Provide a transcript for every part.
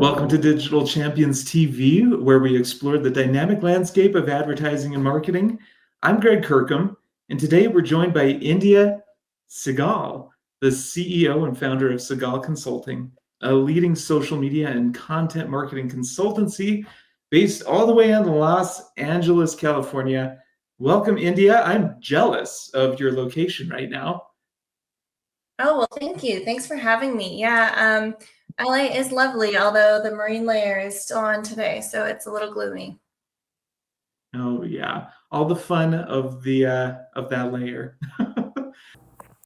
Welcome to Digital Champions TV, where we explore the dynamic landscape of advertising and marketing. I'm Greg Kirkham, and today we're joined by India Segal, the CEO and founder of Segal Consulting, a leading social media and content marketing consultancy based all the way in Los Angeles, California. Welcome, India. I'm jealous of your location right now. Oh, well, thank you. Thanks for having me. Yeah, LA is lovely, although the marine layer is still on today, so it's a little gloomy. Oh yeah, all the fun of that layer.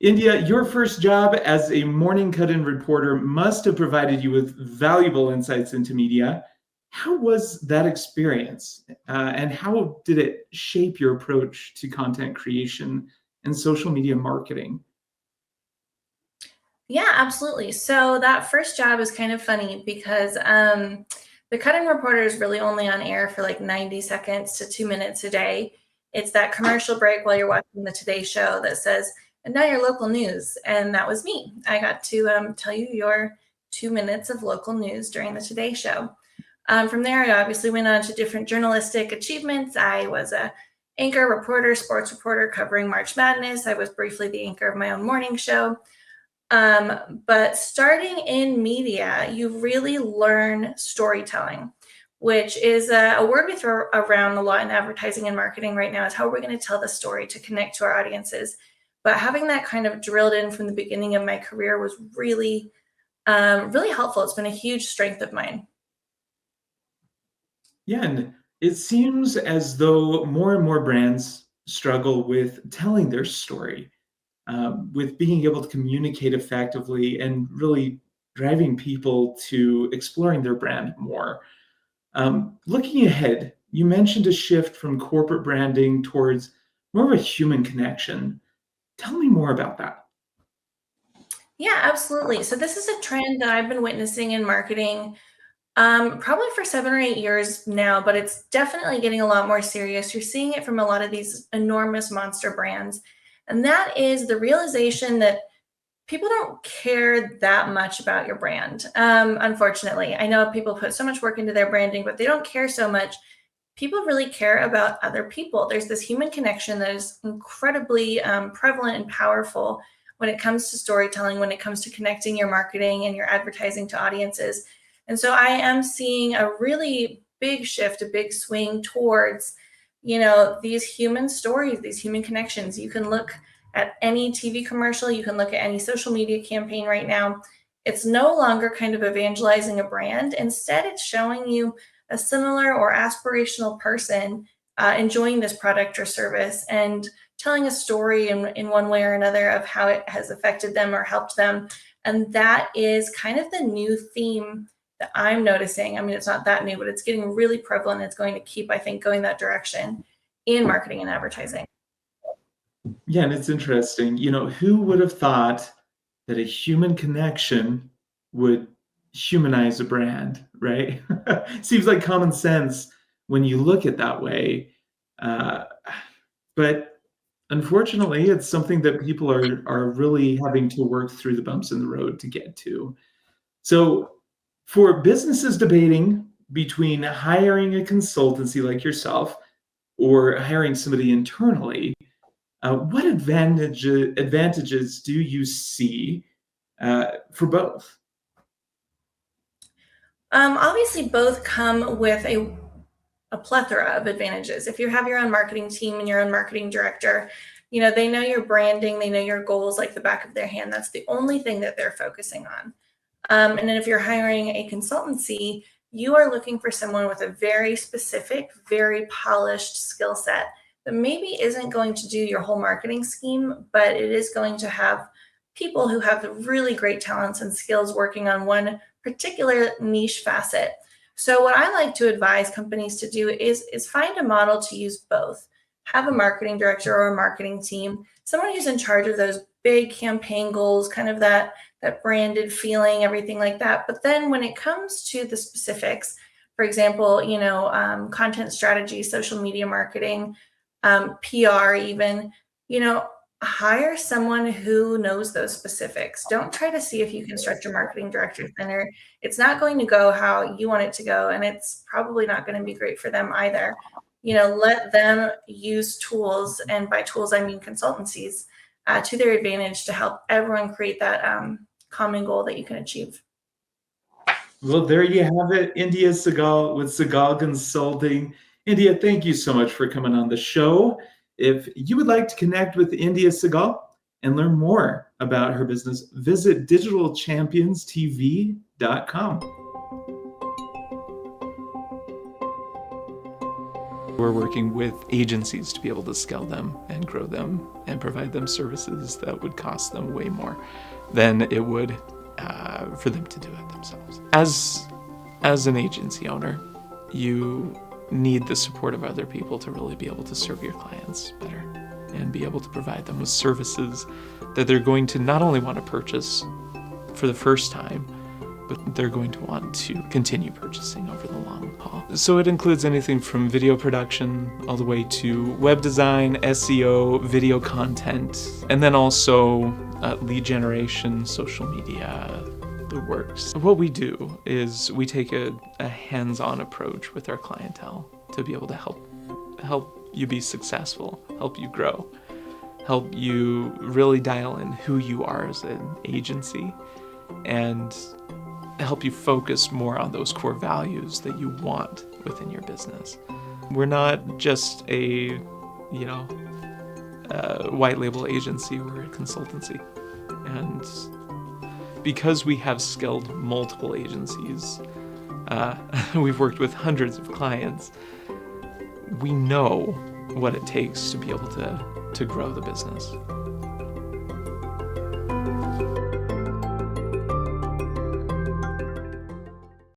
India, your first job as a morning cut-in reporter must have provided you with valuable insights into media. How was that experience, and how did it shape your approach to content creation and social media marketing? Yeah, absolutely. So that first job is kind of funny because the cut-in reporter is really only on air for like 90 seconds to 2 minutes a day. It's that commercial break while you're watching the Today Show that says, and now your local news. And that was me. I got to tell you your 2 minutes of local news during the Today Show. From there, I obviously went on to different journalistic achievements. I was a anchor, reporter, sports reporter covering March Madness. I was briefly the anchor of my own morning show. But starting in media, you really learn storytelling, which is a word we throw around a lot in advertising and marketing right now. Is how we're going to tell the story to connect to our audiences. But having that kind of drilled in from the beginning of my career was really, really helpful. It's been a huge strength of mine. Yeah, and it seems as though more and more brands struggle with telling their story, with being able to communicate effectively and really driving people to exploring their brand more. Looking ahead, you mentioned a shift from corporate branding towards more of a human connection. Tell me more about that. Yeah, absolutely. So this is a trend that I've been witnessing in marketing probably for 7 or 8 years now, but it's definitely getting a lot more serious. You're seeing it from a lot of these enormous monster brands. And that is the realization that people don't care that much about your brand. Unfortunately, I know people put so much work into their branding, but they don't care so much. People really care about other people. There's this human connection that is incredibly prevalent and powerful when it comes to storytelling, when it comes to connecting your marketing and your advertising to audiences. And so I am seeing a really big shift, a big swing towards, these human stories, these human connections. You can look at any TV commercial, you can look at any social media campaign right now. It's no longer kind of evangelizing a brand. Instead, it's showing you a similar or aspirational person enjoying this product or service and telling a story in one way or another of how it has affected them or helped them. And that is kind of the new theme that I'm noticing. I mean, it's not that new, but it's getting really prevalent. It's going to keep, I think, going that direction in marketing and advertising. Yeah, and it's interesting. Who would have thought that a human connection would humanize a brand, right? Seems like common sense when you look at that way. Uh, but unfortunately, it's something that people are really having to work through the bumps in the road to get to. So, for businesses debating between hiring a consultancy like yourself or hiring somebody internally, what advantages do you see for both? Obviously, both come with a plethora of advantages. If you have your own marketing team and your own marketing director, they know your branding, they know your goals like the back of their hand. That's the only thing that they're focusing on. And then if you're hiring a consultancy, you are looking for someone with a very specific, very polished skill set that maybe isn't going to do your whole marketing scheme, but it is going to have people who have really great talents and skills working on one particular niche facet. So what I like to advise companies to do is find a model to use both. Have a marketing director or a marketing team, someone who's in charge of those big campaign goals, kind of that branded feeling, everything like that. But then when it comes to the specifics, for example, content strategy, social media marketing, PR even, hire someone who knows those specifics. Don't try to see if you can stretch your marketing director thinner. It's not going to go how you want it to go, and it's probably not going to be great for them either. Let them use tools, and by tools, I mean consultancies, to their advantage to help everyone create that common goal that you can achieve. Well, there you have it. India Segal with Segal Consulting. India, thank you so much for coming on the show. If you would like to connect with India Segal and learn more about her business, visit digitalchampionstv.com. We're working with agencies to be able to scale them and grow them and provide them services that would cost them way more than it would for them to do it themselves. As an agency owner, you need the support of other people to really be able to serve your clients better and be able to provide them with services that they're going to not only want to purchase for the first time, but they're going to want to continue purchasing over the long haul. So it includes anything from video production all the way to web design, SEO, video content, and then also lead generation, social media, the works. What we do is we take a hands-on approach with our clientele to be able to help you be successful, help you grow, help you really dial in who you are as an agency, and help you focus more on those core values that you want within your business. We're not just a white label agency, we're a consultancy. And because we have scaled multiple agencies, we've worked with hundreds of clients, we know what it takes to be able to grow the business.